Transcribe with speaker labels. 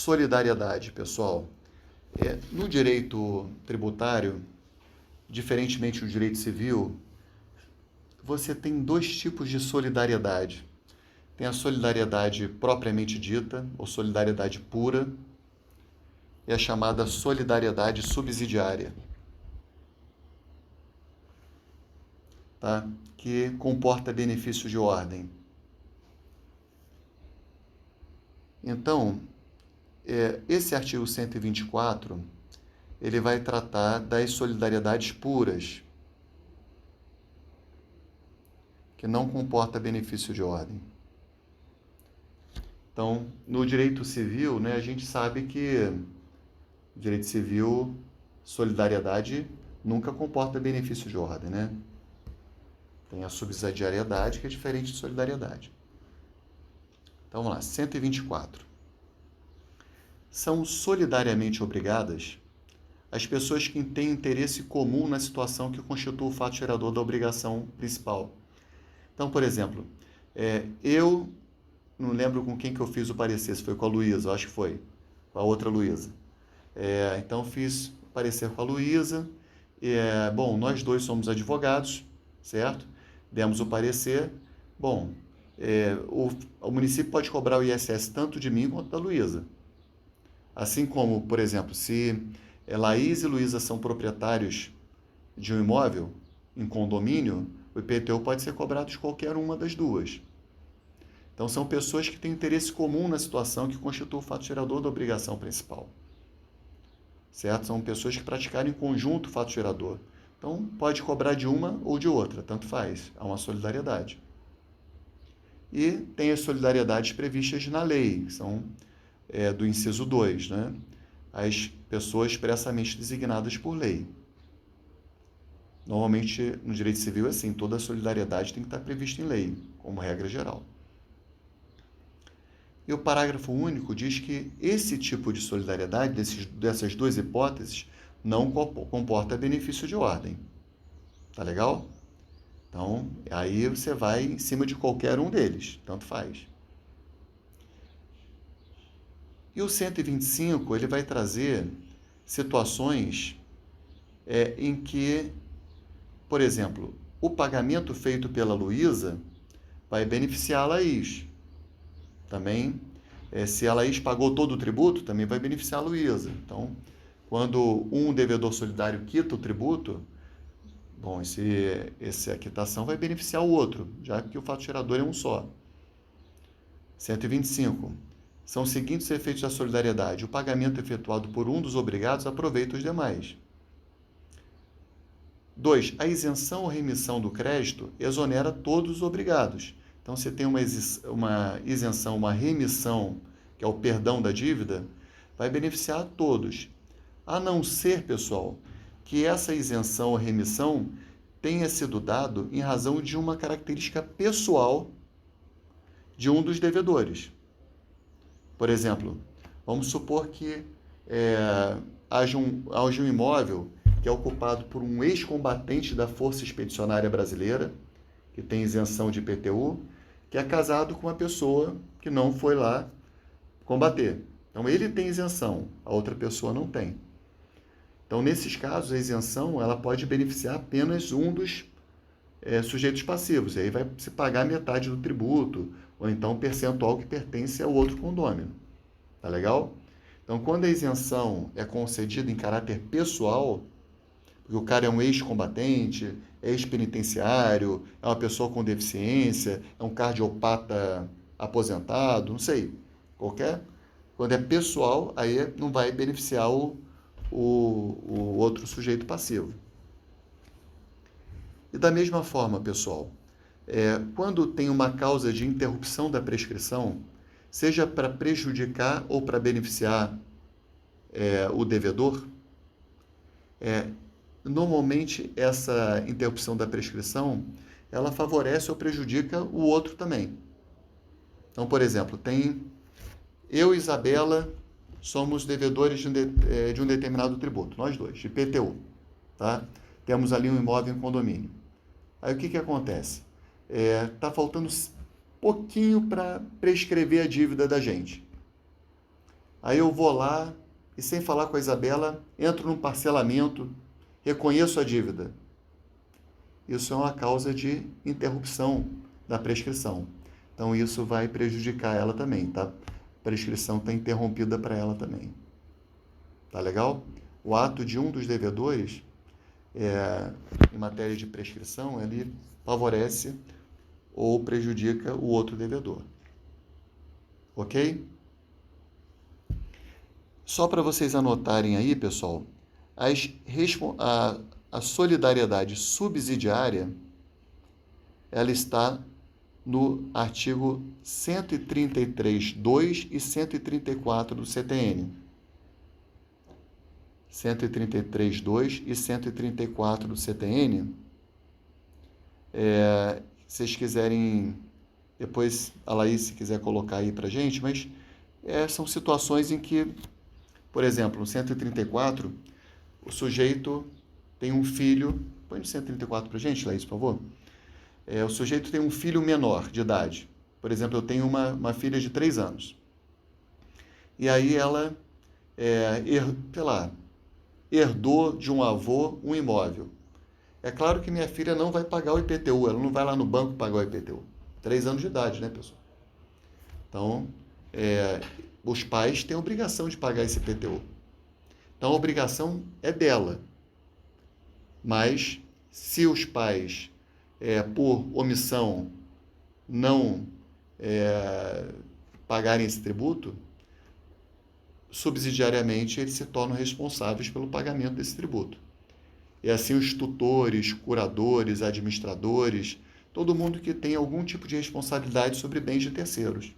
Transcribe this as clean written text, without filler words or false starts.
Speaker 1: solidariedade, pessoal. No direito tributário, diferentemente do direito civil, você tem dois tipos de solidariedade. Tem a solidariedade propriamente dita, ou solidariedade pura, e a chamada solidariedade subsidiária, tá? Que comporta benefício de ordem. Então, esse artigo 124, ele vai tratar das solidariedades puras, que não comporta benefício de ordem. Então, no direito civil, né, a gente sabe que no direito civil, solidariedade nunca comporta benefício de ordem, né? Tem a subsidiariedade, que é diferente de solidariedade. Então, vamos lá, 124. São solidariamente obrigadas as pessoas que têm interesse comum na situação que constitui o fato gerador da obrigação principal. Então, por exemplo, eu não lembro com quem que eu fiz o parecer, se foi com a Luísa, acho que foi, com a outra Luísa. Então, fiz o parecer com a Luísa. Bom, nós dois somos advogados, certo? Demos o parecer. Bom, o município pode cobrar o ISS tanto de mim quanto da Luísa. Assim como, por exemplo, se Laís e Luísa são proprietários de um imóvel em condomínio, o IPTU pode ser cobrado de qualquer uma das duas. Então, são pessoas que têm interesse comum na situação que constitui o fato gerador da obrigação principal. Certo? São pessoas que praticaram em conjunto o fato gerador. Então, pode cobrar de uma ou de outra, tanto faz. Há uma solidariedade. E tem as solidariedades previstas na lei, que são do inciso 2, né? As pessoas expressamente designadas por lei. Normalmente, no direito civil é assim, toda a solidariedade tem que estar prevista em lei, como regra geral. E o parágrafo único diz que esse tipo de solidariedade, dessas duas hipóteses, não comporta benefício de ordem. Tá legal? Então, aí você vai em cima de qualquer um deles, tanto faz. E o 125, ele vai trazer situações em que, por exemplo, o pagamento feito pela Luísa vai beneficiar a Laís. Também, se a Laís pagou todo o tributo, também vai beneficiar a Luísa. Então, quando um devedor solidário quita o tributo, bom, essa quitação vai beneficiar o outro, já que o fato gerador é um só. 125. São os seguintes efeitos da solidariedade. O pagamento efetuado por um dos obrigados aproveita os demais. 2. A isenção ou remissão do crédito exonera todos os obrigados. Então, se tem uma isenção, uma remissão, que é o perdão da dívida, vai beneficiar a todos. A não ser, pessoal, que essa isenção ou remissão tenha sido dado em razão de uma característica pessoal de um dos devedores. Por exemplo, vamos supor que haja um imóvel que é ocupado por um ex-combatente da Força Expedicionária Brasileira, que tem isenção de IPTU, que é casado com uma pessoa que não foi lá combater. Então, ele tem isenção, a outra pessoa não tem. Então, nesses casos, a isenção ela pode beneficiar apenas um dos sujeitos passivos. E aí vai se pagar metade do tributo, ou então um percentual que pertence ao outro condômino. Tá legal? Então, quando a isenção é concedida em caráter pessoal, porque o cara é um ex-combatente, é ex-penitenciário, é uma pessoa com deficiência, é um cardiopata aposentado, não sei, quando é pessoal, aí não vai beneficiar o outro sujeito passivo. E da mesma forma, pessoal, quando tem uma causa de interrupção da prescrição, seja para prejudicar ou para beneficiar o devedor, normalmente essa interrupção da prescrição, ela favorece ou prejudica o outro também. Então, por exemplo, eu e Isabela somos devedores de um determinado tributo, nós dois, de IPTU, tá? Temos ali um imóvel em condomínio. Aí o que acontece? Está faltando pouquinho para prescrever a dívida da gente. Aí eu vou lá e, sem falar com a Isabela, entro num parcelamento, reconheço a dívida. Isso é uma causa de interrupção da prescrição. Então, isso vai prejudicar ela também, tá? A prescrição está interrompida para ela também. Tá legal? O ato de um dos devedores, em matéria de prescrição, ele favorece ou prejudica o outro devedor. Ok? Só para vocês anotarem aí, pessoal, a solidariedade subsidiária, ela está no artigo 133.2 e 134 do CTN. 133.2 e 134 do CTN. Se vocês quiserem, depois a Laís, se quiser colocar aí para gente, mas são situações em que, por exemplo, no 134, o sujeito tem um filho. Põe no 134 para gente, Laís, por favor. O sujeito tem um filho menor de idade. Por exemplo, eu tenho uma filha de 3 anos. E aí ela, herdou de um avô um imóvel. É claro que minha filha não vai pagar o IPTU, ela não vai lá no banco pagar o IPTU. 3 anos de idade, né, pessoal? Então, os pais têm a obrigação de pagar esse IPTU. Então, a obrigação é dela. Mas, se os pais, por omissão, não pagarem esse tributo, subsidiariamente eles se tornam responsáveis pelo pagamento desse tributo. E assim os tutores, curadores, administradores, todo mundo que tem algum tipo de responsabilidade sobre bens de terceiros.